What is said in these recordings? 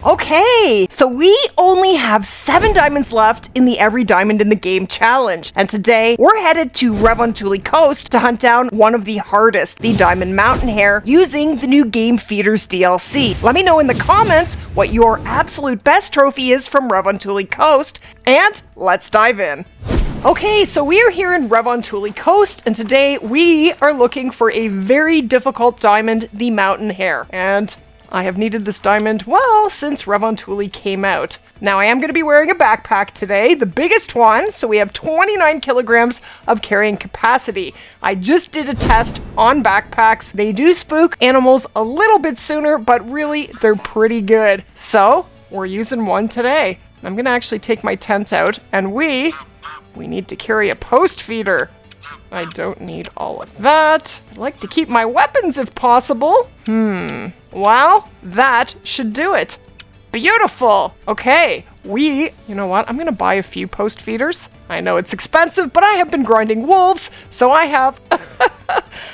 Okay, so we only have 7 diamonds left in the Every Diamond in the Game challenge. And today, we're headed to Revontuli Coast to hunt down one of the hardest, the Diamond Mountain Hare, using the new Game Feeders DLC. Let me know in the comments what your absolute best trophy is from Revontuli Coast, and let's dive in. Okay, so we are here in Revontuli Coast, and today we are looking for a very difficult diamond, the Mountain Hare. And I have needed this diamond, well, since Revontuli came out. Now, I am going to be wearing a backpack today, the biggest one, so we have 29 kilograms of carrying capacity. I just did a test on backpacks. They do spook animals a little bit sooner, but really, they're pretty good. So, we're using one today. I'm going to actually take my tent out, and we need to carry a post feeder. I don't need all of that. I'd like to keep my weapons if possible. Well, that should do it. Beautiful. Okay, you know what? I'm gonna buy a few post feeders. I know it's expensive, but I have been grinding wolves, so I have,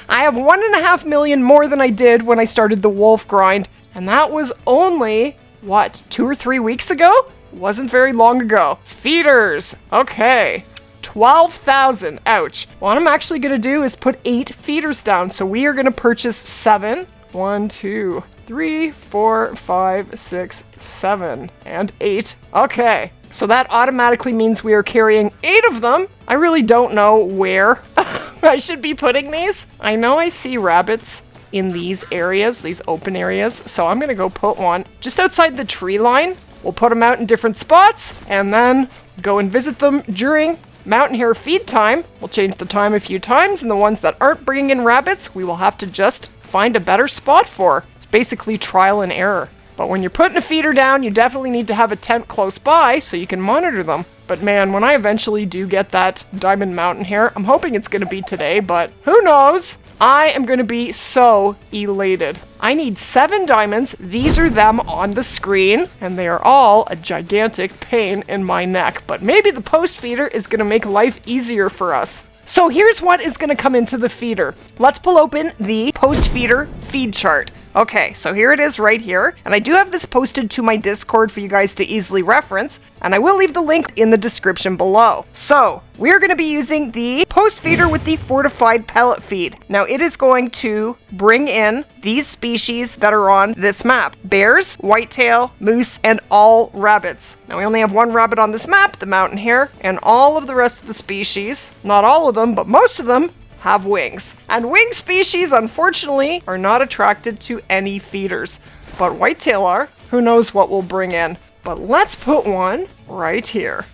I have 1.5 million more than I did when I started the wolf grind. And that was only, what, 2 or 3 weeks ago? Wasn't very long ago. Feeders, okay. 12,000, ouch. What I'm actually gonna do is put 8 feeders down. So we are gonna purchase 7. 1, 2, 3, 4, 5, 6, 7, and 8. Okay, so that automatically means we are carrying 8 of them. I really don't know where I should be putting these. I know I see rabbits in these areas, these open areas. So I'm gonna go put one just outside the tree line. We'll put them out in different spots and then go and visit them during Mountain Hare feed time. We'll change the time a few times, and the ones that aren't bringing in rabbits, we will have to just find a better spot for. It's basically trial and error. But when you're putting a feeder down, you definitely need to have a tent close by so you can monitor them. But man, when I eventually do get that Diamond Mountain Hare, I'm hoping it's going to be today, but who knows? I am going to be so elated. I need 7 diamonds. These are them on the screen, and they are all a gigantic pain in my neck. But maybe the post feeder is going to make life easier for us. So here's what is going to come into the feeder. Let's pull open the post feeder feed chart. Okay, so here it is right here, and I do have this posted to my Discord for you guys to easily reference, and I will leave the link in the description below. So, we're going to be using the post feeder with the fortified pellet feed. Now, it is going to bring in these species that are on this map: bears, whitetail, moose, and all rabbits. Now, we only have one rabbit on this map, the mountain hare, and all of the rest of the species, not all of them, but most of them, have wings. And wing species, unfortunately, are not attracted to any feeders. But whitetail are. Who knows what we'll bring in. But let's put one right here.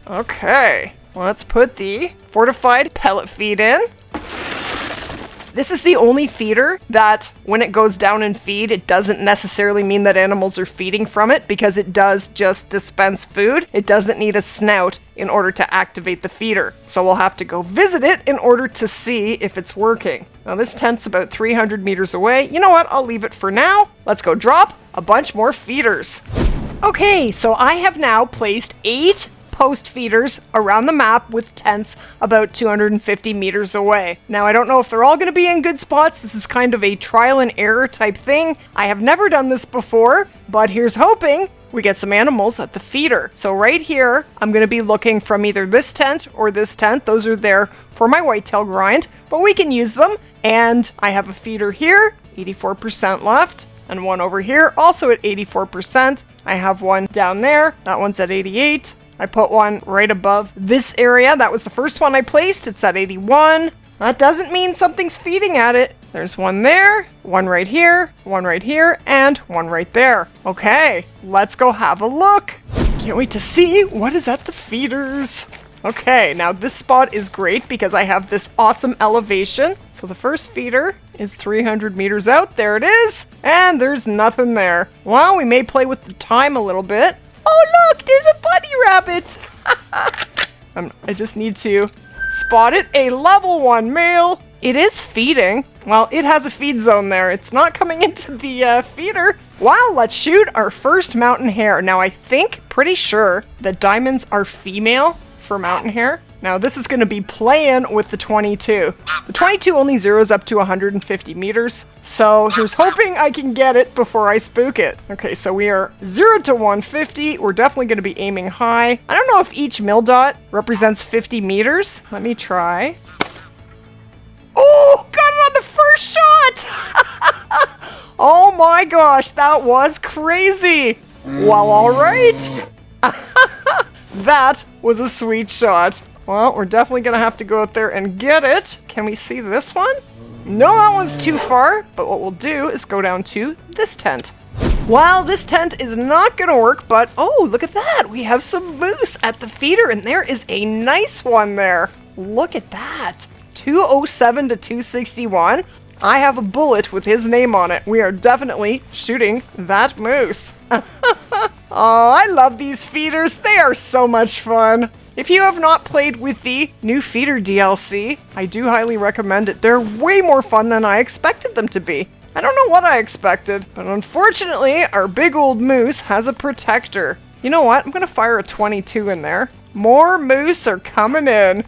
Okay, let's put the fortified pellet feed in. This is the only feeder that, when it goes down in feed, it doesn't necessarily mean that animals are feeding from it, because it does just dispense food. It doesn't need a snout in order to activate the feeder. So we'll have to go visit it in order to see if it's working. Now this tent's about 300 meters away. You know what? I'll leave it for now. Let's go drop a bunch more feeders. Okay, so I have now placed 8 post feeders around the map with tents about 250 meters away. Now, I don't know if they're all going to be in good spots. This is kind of a trial and error type thing. I have never done this before, but here's hoping we get some animals at the feeder. So right here, I'm going to be looking from either this tent or this tent. Those are there for my whitetail grind, but we can use them. And I have a feeder here, 84% left. And one over here, also at 84%. I have one down there. That one's at 88. I put one right above this area. That was the first one I placed. It's at 81. That doesn't mean something's feeding at it. There's one there, one right here, and one right there. Okay, let's go have a look. Can't wait to see what is at the feeders. Okay, now this spot is great because I have this awesome elevation. So the first feeder is 300 meters out. There it is. And there's nothing there. Well, we may play with the time a little bit. Oh, look, there's a bunny rabbit. I just need to spot it. A level 1 male. It is feeding. Well, it has a feed zone there. It's not coming into the feeder. Wow, let's shoot our first mountain hare. Now, I think, pretty sure that diamonds are female for mountain hare. Now this is going to be playing with the 22. The 22 only zeroes up to 150 meters, so here's hoping I can get it before I spook it. Okay, so we are 0 to 150. We're definitely going to be aiming high. I don't know if each mil dot represents 50 meters. Let me try. Oh, got it on the first shot! Oh my gosh, that was crazy. Well, all right. That was a sweet shot. Well, we're definitely gonna have to go out there and get it. Can we see this one? No, that one's too far, but what we'll do is go down to this tent. Well, this tent is not gonna work, but oh, look at that. We have some moose at the feeder, and there is a nice one there. Look at that. 207 to 261. I have a bullet with his name on it. We are definitely shooting that moose. Oh, I love these feeders. They are so much fun. If you have not played with the new feeder DLC, I do highly recommend it. They're way more fun than I expected them to be. I don't know what I expected, but unfortunately, our big old moose has a protector. You know what? I'm gonna fire a 22 in there. More moose are coming in.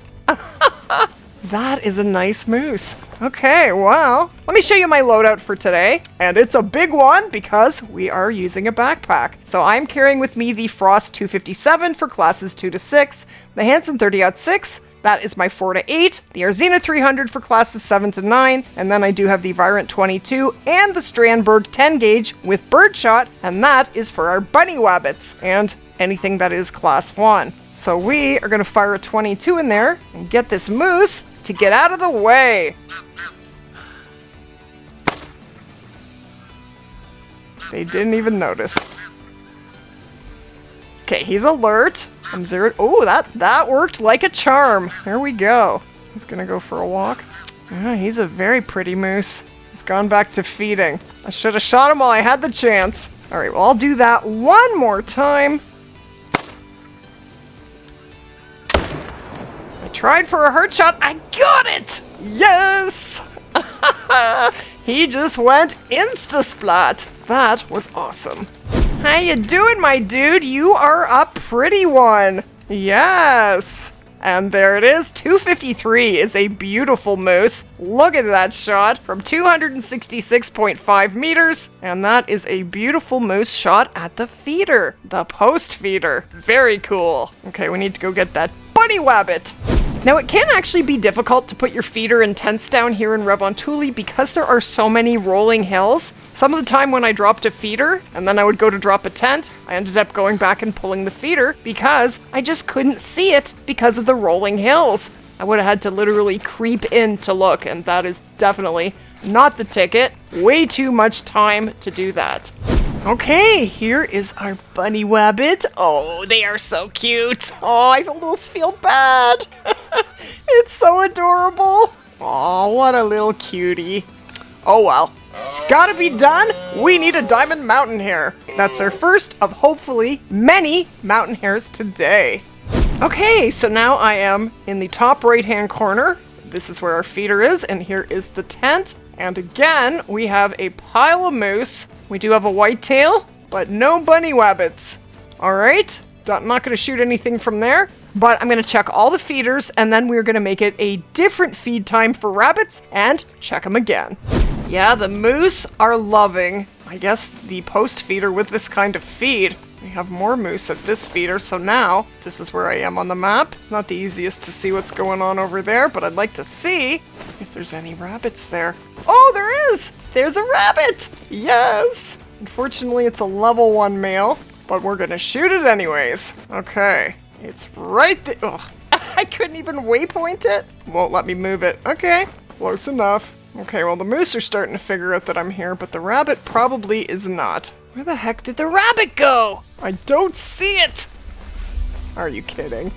That is a nice moose. Okay, well, let me show you my loadout for today. And it's a big one because we are using a backpack. So I'm carrying with me the Frost 257 for classes 2 to 6, the Hansen 30-06, that is my 4 to 8, the Arzina 300 for classes 7 to 9, and then I do have the Virant 22 and the Strandberg 10 gauge with birdshot, and that is for our bunny wabbits and anything that is class 1. So we are gonna fire a 22 in there and get this moose to get out of the way. They didn't even notice. Okay, he's alert. I'm zeroed. Oh, that worked like a charm. There we go. He's gonna go for a walk. Yeah, he's a very pretty moose. He's gone back to feeding. I should have shot him while I had the chance. All right, well, I'll do that one more time. I tried for a hurt shot. I got it! Yes! He just went insta-splat. That was awesome. How you doing, my dude? You are a pretty one. Yes. And there it is. 253 is a beautiful moose. Look at that shot from 266.5 meters. And that is a beautiful moose shot at the feeder. The post feeder. Very cool. Okay, we need to go get that bunny wabbit. Now, it can actually be difficult to put your feeder and tents down here in Revontuli because there are so many rolling hills. Some of the time when I dropped a feeder and then I would go to drop a tent, I ended up going back and pulling the feeder because I just couldn't see it because of the rolling hills. I would have had to literally creep in to look, and that is definitely not the ticket. Way too much time to do that. Okay, here is our bunny wabbit. Oh, they are so cute. Oh, I almost feel bad. It's so adorable. Oh, what a little cutie. Oh well, it's gotta be done. We need a Diamond Mountain Hare. That's our first of hopefully many mountain hares today. Okay, so now I am in the top right-hand corner. This is where our feeder is, and here is the tent. And again, we have a pile of moose. We do have a whitetail, but no bunny wabbits. All right, I'm not gonna shoot anything from there, but I'm gonna check all the feeders, and then we're gonna make it a different feed time for rabbits and check them again. Yeah, the moose are loving, I guess, the post feeder with this kind of feed. We have more moose at this feeder, so now this is where I am on the map. Not the easiest to see what's going on over there, but I'd like to see if there's any rabbits there. Oh, there is! There's a rabbit! Yes! Unfortunately, it's a level 1 male, but we're gonna shoot it anyways. Okay, it's right there. Ugh, I couldn't even waypoint it. Won't let me move it. Okay, close enough. Okay, well, the moose are starting to figure out that I'm here, but the rabbit probably is not. Where the heck did the rabbit go? I don't see it! Are you kidding?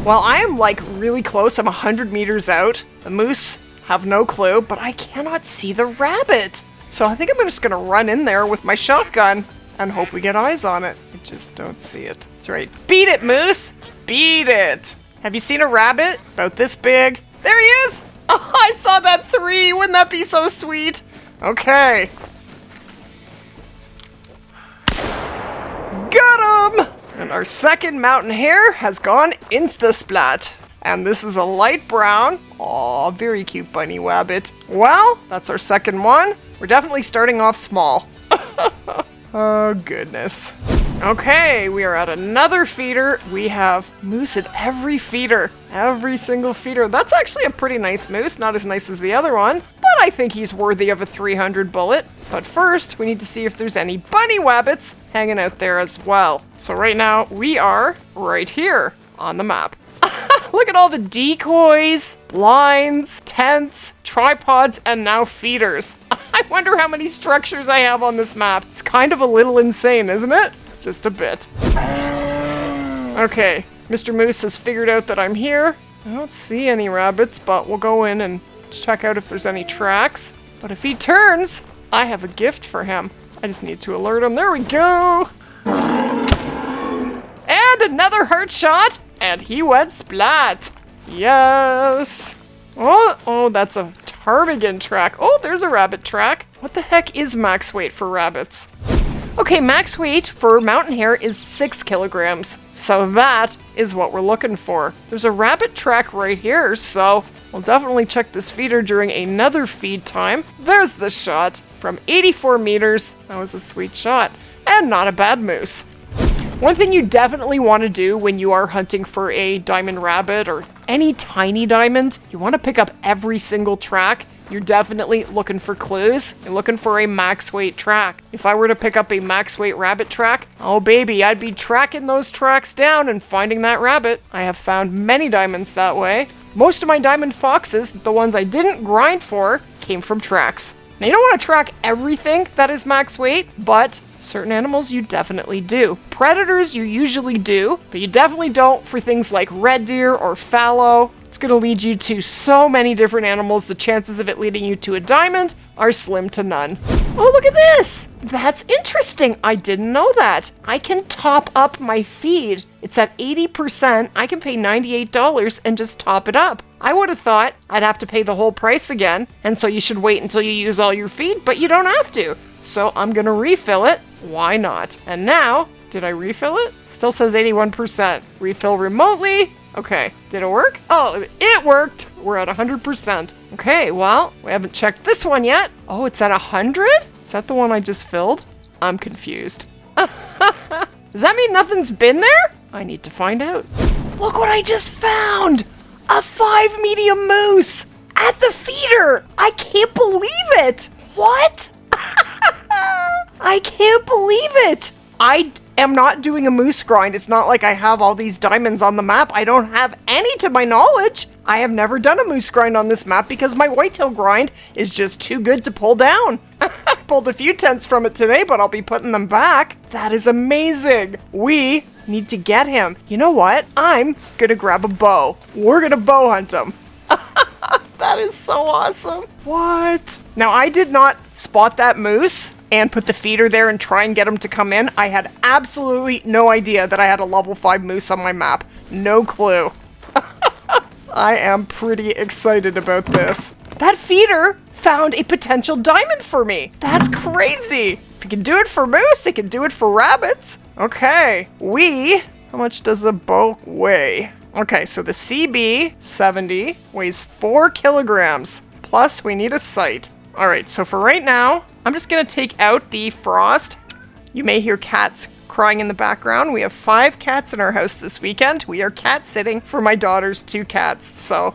Well, I am like really close. I'm 100 meters out. The moose have no clue, but I cannot see the rabbit. So I think I'm just gonna run in there with my shotgun and hope we get eyes on it. I just don't see it. That's right. Beat it, moose! Beat it! Have you seen a rabbit about this big? There he is! Oh, I saw that 3! Wouldn't that be so sweet? Okay. Got him! And our second mountain hare has gone insta-splat. And this is a light brown. Aw, very cute bunny wabbit. Well, that's our second one. We're definitely starting off small. Oh, goodness. Okay, we are at another feeder. We have moose at every feeder. Every single feeder. That's actually a pretty nice moose. Not as nice as the other one, but I think he's worthy of a 300 bullet. But first, we need to see if there's any bunny wabbits hanging out there as well. So right now, we are right here on the map. Look at all the decoys, blinds, tents, tripods, and now feeders. I wonder how many structures I have on this map. It's kind of a little insane, isn't it? Just a bit. Okay, Mr. Moose has figured out that I'm here. I don't see any rabbits, but we'll go in and check out if there's any tracks. But if he turns, I have a gift for him. I just need to alert him. There we go. And another heart shot, and he went splat. Yes. Oh, that's a ptarmigan track. Oh, there's a rabbit track. What the heck is max weight for rabbits? Okay, max weight for mountain hare is 6 kilograms. So that is what we're looking for. There's a rabbit track right here, so we'll definitely check this feeder during another feed time. There's the shot from 84 meters. That was a sweet shot, and not a bad moose. One thing you definitely want to do when you are hunting for a diamond rabbit or any tiny diamond, you want to pick up every single track. You're definitely looking for clues. You're looking for a max weight track. If I were to pick up a max weight rabbit track, oh baby, I'd be tracking those tracks down and finding that rabbit. I have found many diamonds that way. Most of my diamond foxes, the ones I didn't grind for, came from tracks. Now you don't want to track everything that is max weight, but certain animals you definitely do. Predators you usually do, but you definitely don't for things like red deer or fallow. It's going to lead you to so many different animals. The chances of it leading you to a diamond are slim to none. Oh, look at this. That's interesting. I didn't know that. I can top up my feed. It's at 80%. I can pay $98 and just top it up. I would have thought I'd have to pay the whole price again, and so you should wait until you use all your feed, but you don't have to. So I'm going to refill it. Why not? And now, did I refill it? Still says 81%. Refill remotely. Okay, did it work? Oh, it worked! We're at 100%. Okay, well, we haven't checked this one yet. Oh, it's at 100? Is that the one I just filled? I'm confused. Does that mean nothing's been there? I need to find out. Look what I just found! A 5 medium moose! At the feeder! I can't believe it! What? I can't believe it! I am not doing a moose grind. It's not like I have all these diamonds on the map. I don't have any to my knowledge. I have never done a moose grind on this map because my whitetail grind is just too good to pull down. I pulled a few tents from it today, but I'll be putting them back. That is amazing. We need to get him. You know what? I'm gonna grab a bow. We're gonna bow hunt him. That is so awesome. What? Now, I did not spot that moose and put the feeder there and try and get him to come in. I had absolutely no idea that I had a level 5 moose on my map. No clue. I am pretty excited about this. That feeder found a potential diamond for me. That's crazy. If you can do it for moose, it can do it for rabbits. Okay, how much does a bow weigh? Okay, so the CB70 weighs 4 kilograms. Plus, we need a sight. All right, so for right now, I'm just gonna take out the frost. You may hear cats crying in the background. We have 5 cats in our house this weekend. We are cat sitting for my daughter's 2 cats, so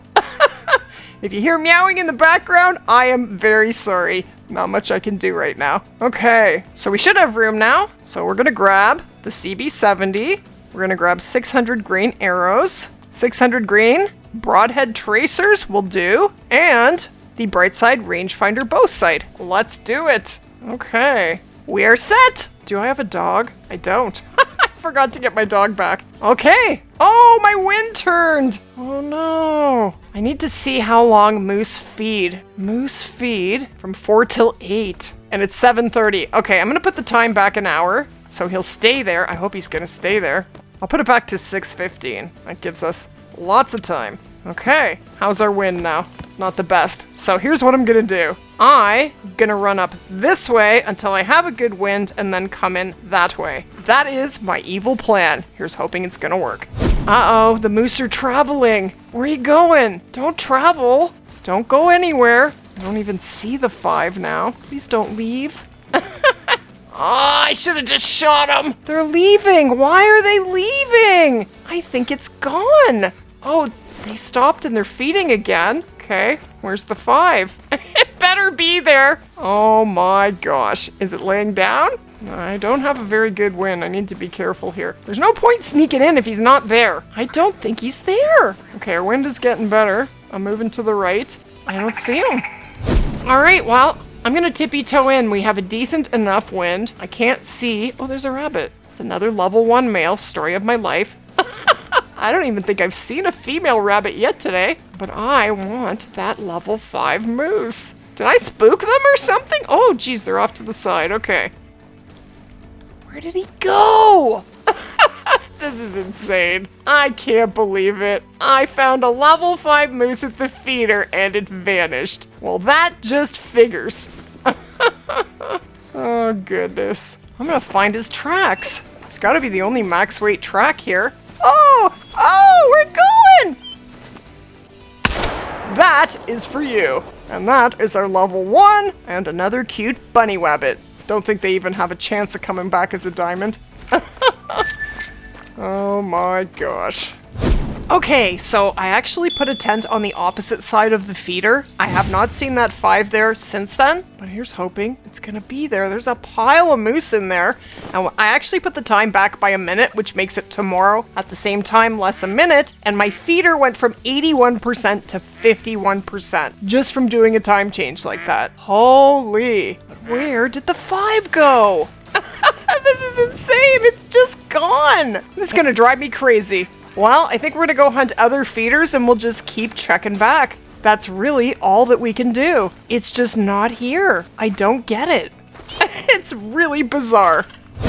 if you hear meowing in the background, I am very sorry. Not much I can do right now. Okay, so we should have room now. So we're gonna grab the CB70. We're gonna grab 600 green arrows, 600 green broadhead tracers will do, and the Brightside rangefinder bow sight. Let's do it. Okay, we are set. Do I have a dog? I don't. I forgot to get my dog back. Okay. Oh, my wind turned. Oh no. I need to see how long moose feed. Moose feed from 4 till 8. And it's 7:30. Okay, I'm gonna put the time back an hour. So he'll stay there. I hope he's gonna stay there. I'll put it back to 6:15. That gives us lots of time. Okay, how's our wind now? It's not the best. So here's what I'm gonna do. I'm gonna run up this way until I have a good wind and then come in that way. That is my evil plan. Here's hoping it's gonna work. Uh-oh, the moose are traveling. Where are you going? Don't travel. Don't go anywhere. I don't even see the 5 now. Please don't leave. Oh, I should have just shot them. They're leaving. Why are they leaving? I think it's gone. Oh, they stopped and they're feeding again. Okay, where's the 5? It better be there. Oh my gosh. Is it laying down? I don't have a very good wind. I need to be careful here. There's no point sneaking in if he's not there. I don't think he's there. Okay, our wind is getting better. I'm moving to the right. I don't see him. All right, well, I'm gonna tippy-toe in. We have a decent enough wind. I can't see. Oh, there's a rabbit. It's another level 1 male. Story of my life. I don't even think I've seen a female rabbit yet today, but I want that level 5 moose. Did I spook them or something? Oh, geez, they're off to the side. Okay. Where did he go? This is insane. I can't believe it. I found a level 5 moose at the feeder and it vanished. Well, that just figures. Oh, goodness. I'm gonna find his tracks. It's gotta be the only max weight track here. Oh, we're going! That is for you. And that is our level 1 and another cute bunny wabbit. Don't think they even have a chance of coming back as a diamond. Oh my gosh. Okay, so I actually put a tent on the opposite side of the feeder. I have not seen that 5 there since then, but here's hoping it's gonna be there. There's a pile of moose in there. And I actually put the time back by a minute, which makes it tomorrow at the same time, less a minute. And my feeder went from 81% to 51% just from doing a time change like that. Holy, where did the 5 go? This is insane. It's just gone. This is gonna drive me crazy. Well, I think we're gonna go hunt other feeders and we'll just keep checking back. That's really all that we can do. It's just not here. I don't get it. It's really bizarre.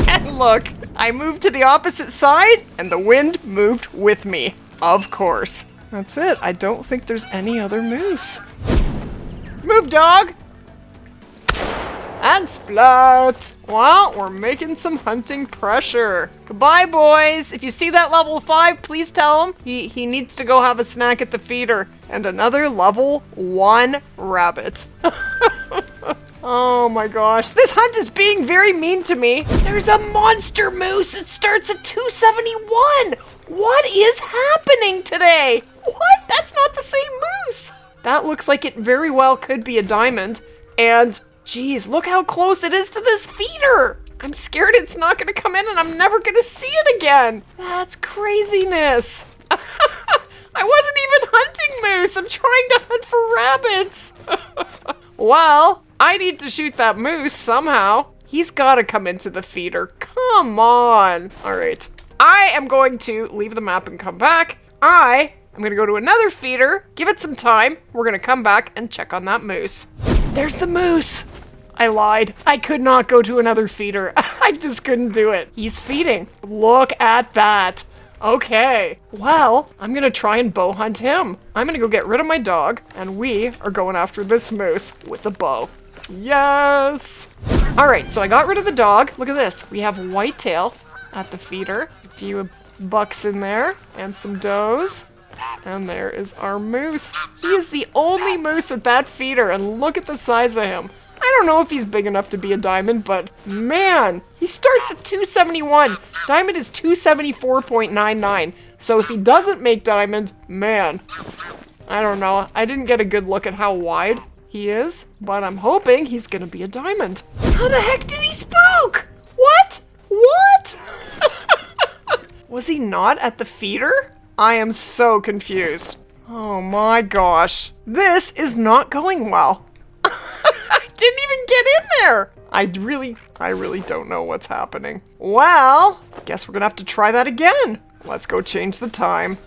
And look, I moved to the opposite side and the wind moved with me. Of course. That's it. I don't think there's any other moose. Move, dog! And splat! Well, we're making some hunting pressure. Goodbye, boys. If you see that level 5, please tell him he needs to go have a snack at the feeder. And another level 1 rabbit. Oh my gosh. This hunt is being very mean to me. There's a monster moose. It starts at 271. What is happening today? What? That's not the same moose. That looks like it very well could be a diamond. And geez, look how close it is to this feeder. I'm scared it's not gonna come in and I'm never gonna see it again. That's craziness. I wasn't even hunting moose. I'm trying to hunt for rabbits. Well, I need to shoot that moose somehow. He's gotta come into the feeder. Come on. All right. I am going to leave the map and come back. I'm gonna go to another feeder, give it some time. We're gonna come back and check on that moose. There's the moose. I lied. I could not go to another feeder. I just couldn't do it. He's feeding. Look at that. Okay. Well, I'm gonna try and bow hunt him. I'm gonna go get rid of my dog, and we are going after this moose with a bow. Yes! Alright, so I got rid of the dog. Look at this. We have whitetail at the feeder. A few bucks in there, and some does. And there is our moose. He is the only moose at that feeder, and look at the size of him. I don't know if he's big enough to be a diamond, but man, he starts at 271. Diamond is 274.99. So if he doesn't make diamond, man, I don't know. I didn't get a good look at how wide he is, but I'm hoping he's gonna be a diamond. How the heck did he spook? What? What? Was he not at the feeder? I am so confused. Oh my gosh. This is not going well. I didn't even get in there. I really don't know what's happening. Well, guess we're gonna have to try that again. Let's go change the time.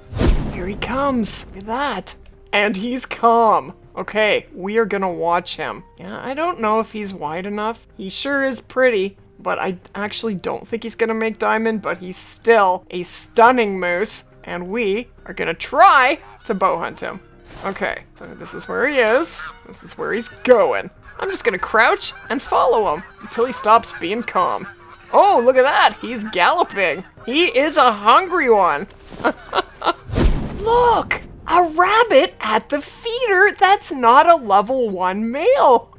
Here he comes. Look at that. And he's calm. Okay, we are gonna watch him. Yeah, I don't know if he's wide enough. He sure is pretty, but I actually don't think he's gonna make diamond, but he's still a stunning moose. and we are gonna try to bow hunt him. Okay, so this is where he is. This is where he's going. I'm just gonna crouch and follow him until he stops being calm. Oh, look at that! He's galloping. He is a hungry one. Look! A rabbit at the feeder that's not a level 1 male.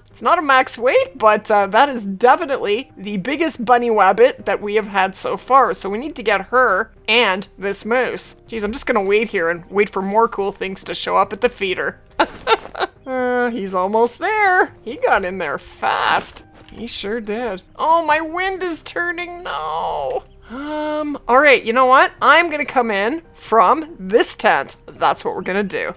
It's not a max weight, but that is definitely the biggest bunny rabbit that we have had so far. So we need to get her and this moose. Geez, I'm just gonna wait here and wait for more cool things to show up at the feeder. He's almost there. He got in there fast. He sure did. Oh, my wind is turning, no. All right, you know what? I'm gonna come in from this tent. That's what we're gonna do.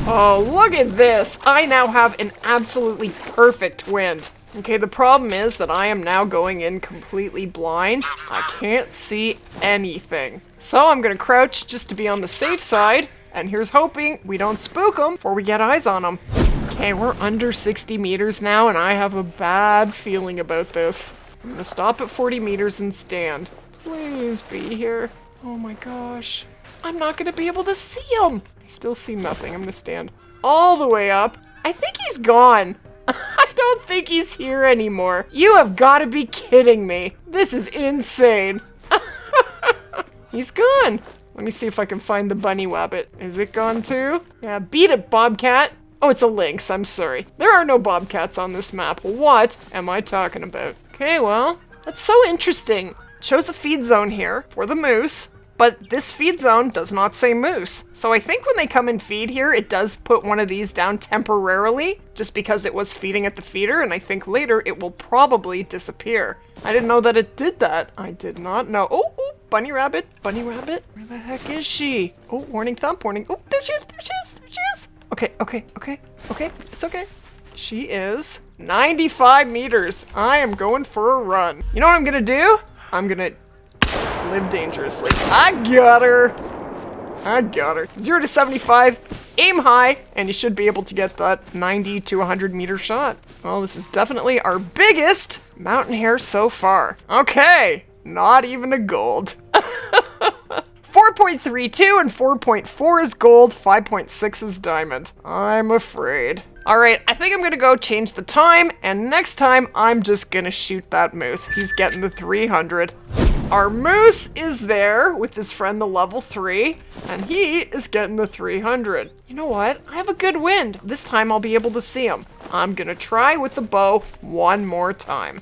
Oh, look at this. I now have an absolutely perfect wind. Okay, the problem is that I am now going in completely blind. I can't see anything. So I'm gonna crouch just to be on the safe side. And here's hoping we don't spook them before we get eyes on them. Okay, we're under 60 meters now, and I have a bad feeling about this. I'm gonna stop at 40 meters and stand. Please be here. Oh my gosh. I'm not gonna be able to see him. I still see nothing. I'm gonna stand all the way up. I think he's gone. I don't think he's here anymore. You have got to be kidding me. This is insane. He's gone. Let me see if I can find the bunny wabbit. Is it gone too? Yeah, beat it, bobcat. Oh, it's a lynx. I'm sorry. There are no bobcats on this map. What am I talking about? Okay, well, that's so interesting. It shows a feed zone here for the moose. But this feed zone does not say moose. So I think when they come and feed here, it does put one of these down temporarily, just because it was feeding at the feeder, and I think later it will probably disappear. I didn't know that it did that. I did not know. Oh, bunny rabbit, bunny rabbit. Where the heck is she? Oh, warning thump, warning. Oh, there she is, there she is, there she is. Okay, it's okay. She is 95 meters. I am going for a run. You know what I'm gonna do? I'm gonna live dangerously. I got her. 0 to 75, aim high, and you should be able to get that 90 to 100 meter shot. Well, this is definitely our biggest mountain hare so far. Okay, not even a gold. 4.32 and 4.4 is gold, 5.6 is diamond. I'm afraid. All right, I think I'm gonna go change the time, and next time I'm just gonna shoot that moose. He's getting the 300. Our moose is there with his friend, the level 3, and he is getting the 300. You know what? I have a good wind. This time I'll be able to see him. I'm gonna try with the bow one more time.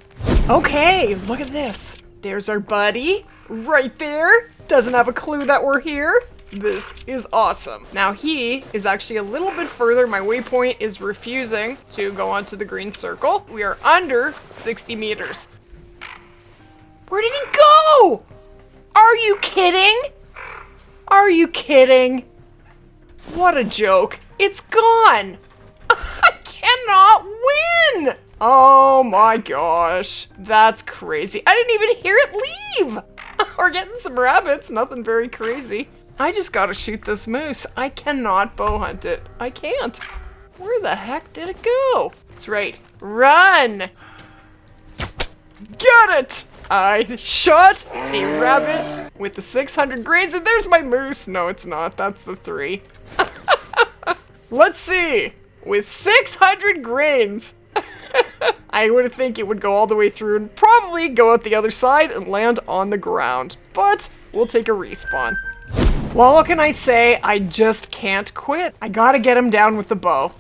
Okay, look at this. There's our buddy right there. Doesn't have a clue that we're here. This is awesome. Now he is actually a little bit further. My waypoint is refusing to go onto the green circle. We are under 60 meters. Where did he go? Are you kidding? Are you kidding? What a joke. It's gone. I cannot win. Oh my gosh. That's crazy. I didn't even hear it leave. We're getting some rabbits. Nothing very crazy. I just gotta shoot this moose. I cannot bow hunt it. I can't. Where the heck did it go? That's right. Run. Got it. I shot a rabbit with the 600 grains, and there's my moose. No, it's not. That's the 3. Let's see. With 600 grains, I would think it would go all the way through and probably go out the other side and land on the ground. But we'll take a respawn. Well, what can I say? I just can't quit. I gotta get him down with the bow.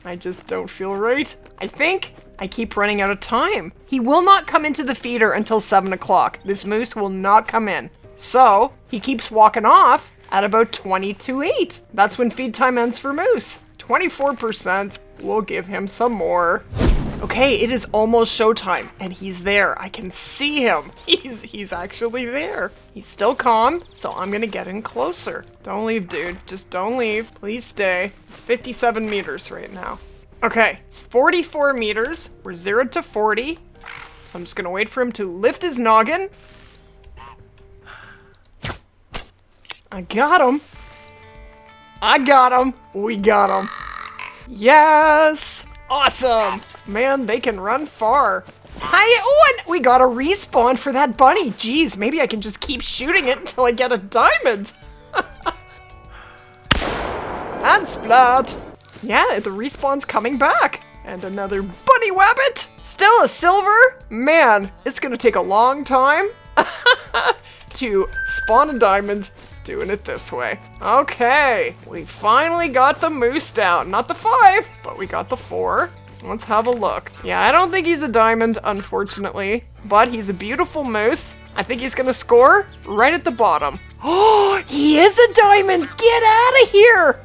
I just don't feel right. I think I keep running out of time. He will not come into the feeder until 7 o'clock. This moose will not come in. So he keeps walking off at about 20 to 8. That's when feed time ends for moose. 24%. We'll give him some more. Okay, it is almost showtime, and he's there. I can see him. He's actually there. He's still calm, so I'm gonna get in closer. Don't leave, dude. Just don't leave. Please stay. It's 57 meters right now. Okay, it's 44 meters. We're 0 to 40. So I'm just gonna wait for him to lift his noggin. I got him. I got him. We got him. Yes! Awesome! Man, they can run far. Hi, oh, and we got a respawn for that bunny. Jeez, maybe I can just keep shooting it until I get a diamond. And splat. Yeah, the respawn's coming back. And another bunny wabbit. Still a silver. Man, it's gonna take a long time to spawn a diamond doing it this way. Okay, we finally got the moose down. Not the 5, but we got the 4. Let's have a look. Yeah, I don't think he's a diamond, unfortunately, but he's a beautiful moose. I think he's gonna score right at the bottom. Oh, he is a diamond! Get out of here!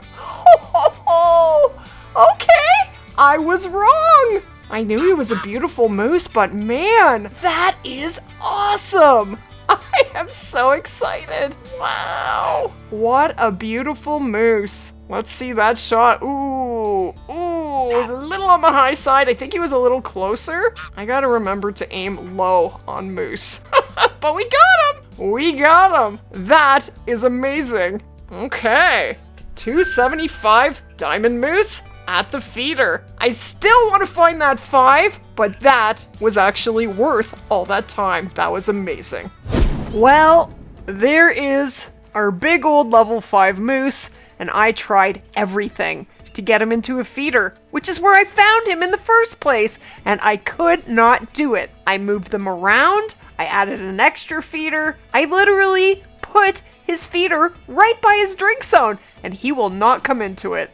Okay, I was wrong. I knew he was a beautiful moose, but man, that is awesome! I am so excited. Wow. What a beautiful moose. Let's see that shot. Ooh, it was a little on the high side. I think he was a little closer. I gotta remember to aim low on moose. But we got him. We got him. That is amazing. Okay. 275 diamond moose at the feeder. I still want to find that 5, but that was actually worth all that time. That was amazing. Well, there is our big old level 5 moose, and I tried everything to get him into a feeder, which is where I found him in the first place, and I could not do it. I moved them around, I added an extra feeder, I literally put his feeder right by his drink zone, and he will not come into it.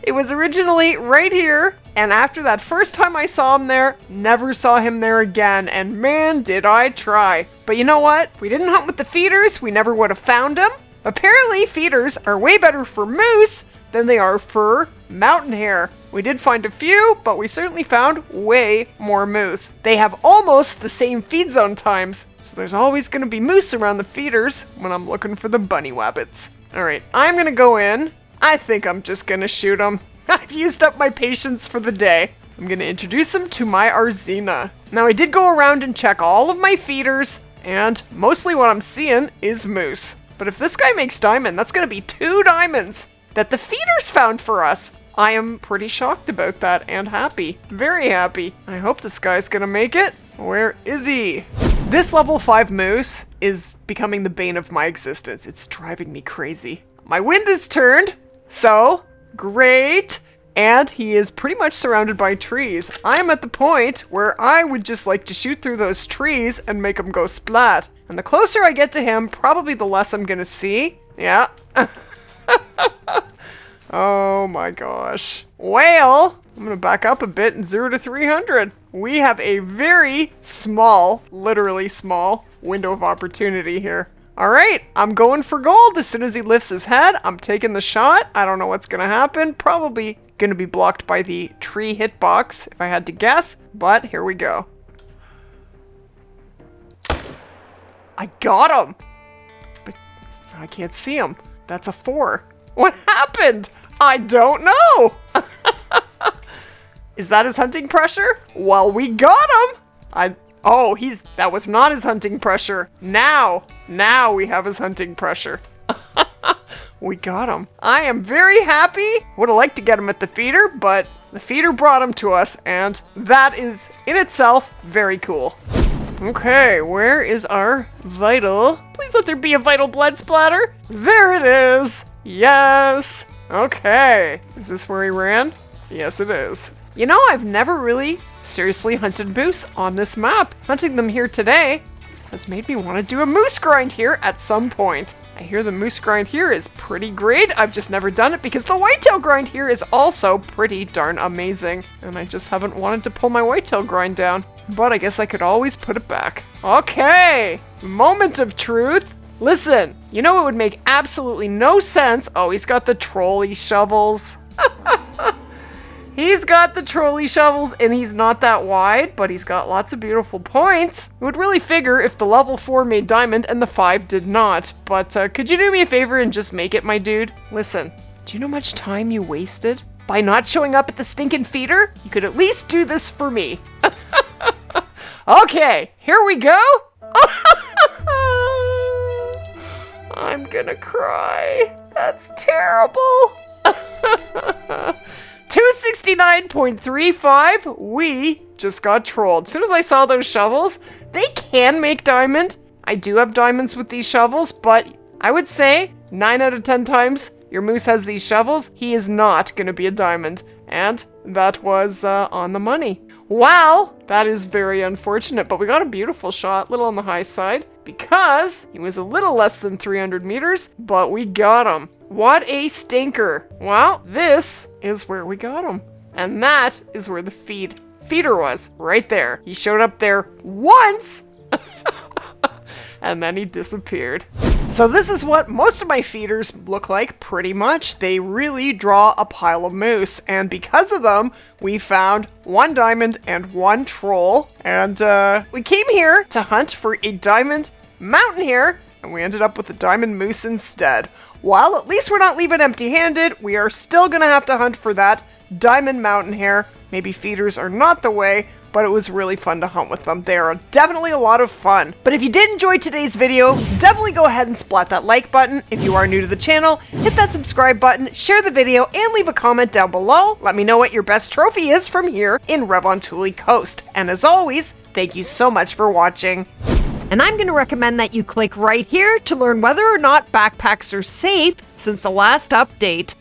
It was originally right here, and after that first time I saw him there, never saw him there again, and man, did I try. But you know what? If we didn't hunt with the feeders, we never would have found him. Apparently, feeders are way better for moose than they are for mountain hare. We did find a few, but we certainly found way more moose. They have almost the same feed zone times, so there's always gonna be moose around the feeders when I'm looking for the bunny wabbits. All right, I'm gonna go in. I think I'm just gonna shoot him. I've used up my patience for the day. I'm gonna introduce him to my Arzina. Now, I did go around and check all of my feeders, and mostly what I'm seeing is moose. But if this guy makes diamond, that's gonna be 2 diamonds that the feeders found for us. I am pretty shocked about that and happy. Very happy. I hope this guy's gonna make it. Where is he? This level 5 moose is becoming the bane of my existence. It's driving me crazy. My wind is turned, so great. And he is pretty much surrounded by trees. I'm at the point where I would just like to shoot through those trees and make him go splat. And the closer I get to him, probably the less I'm gonna see. Yeah. Oh my gosh. Well, I'm gonna back up a bit and 0 to 300. We have a very small, literally small, window of opportunity here. All right, I'm going for gold. As soon as he lifts his head, I'm taking the shot. I don't know what's gonna happen. Probably gonna be blocked by the tree hitbox, if I had to guess, but here we go. I got him, but I can't see him. That's a 4. What happened? I don't know. Is that his hunting pressure? Well, we got him. Oh, that was not his hunting pressure. Now we have his hunting pressure. We got him. I am very happy. Would have liked to get him at the feeder, but the feeder brought him to us, and that is in itself very cool. Okay, where is our vital? Please let there be a vital blood splatter. There it is. Yes. Okay. Is this where he ran? Yes, it is. You know, I've never really seriously hunted moose on this map. Hunting them here today has made me want to do a moose grind here at some point. I hear the moose grind here is pretty great. I've just never done it because the whitetail grind here is also pretty darn amazing. And I just haven't wanted to pull my whitetail grind down. But I guess I could always put it back. Okay, moment of truth. Listen, you know it would make absolutely no sense. Oh, he's got the trolley shovels. He's got the trolley shovels, and he's not that wide, but he's got lots of beautiful points. It would really figure if the level 4 made diamond and the 5 did not. But could you do me a favor and just make it, my dude? Listen, do you know how much time you wasted by not showing up at the stinking feeder? You could at least do this for me. Okay, here we go. I'm gonna cry. That's terrible. 269.35, we just got trolled. As soon as I saw those shovels, they can make diamond. I do have diamonds with these shovels, but I would say 9 out of 10 times your moose has these shovels, he is not going to be a diamond. And that was on the money. Wow, that is very unfortunate, but we got a beautiful shot, a little on the high side, because he was a little less than 300 meters, but we got him. What a stinker. Well, this is where we got him. And that is where the feeder was, right there. He showed up there once, and then he disappeared. So this is what most of my feeders look like, pretty much. They really draw a pile of moose, and because of them, we found 1 diamond and 1 troll. And we came here to hunt for a Diamond Mountain Hare, and we ended up with a diamond moose instead. While at least we're not leaving empty-handed, we are still gonna have to hunt for that Diamond Mountain Hare. Maybe feeders are not the way, but it was really fun to hunt with them. They are definitely a lot of fun. But if you did enjoy today's video, definitely go ahead and splat that like button. If you are new to the channel, hit that subscribe button, share the video, and leave a comment down below. Let me know what your best trophy is from here in Revontuli Coast. And as always, thank you so much for watching. And I'm going to recommend that you click right here to learn whether or not backpacks are safe since the last update.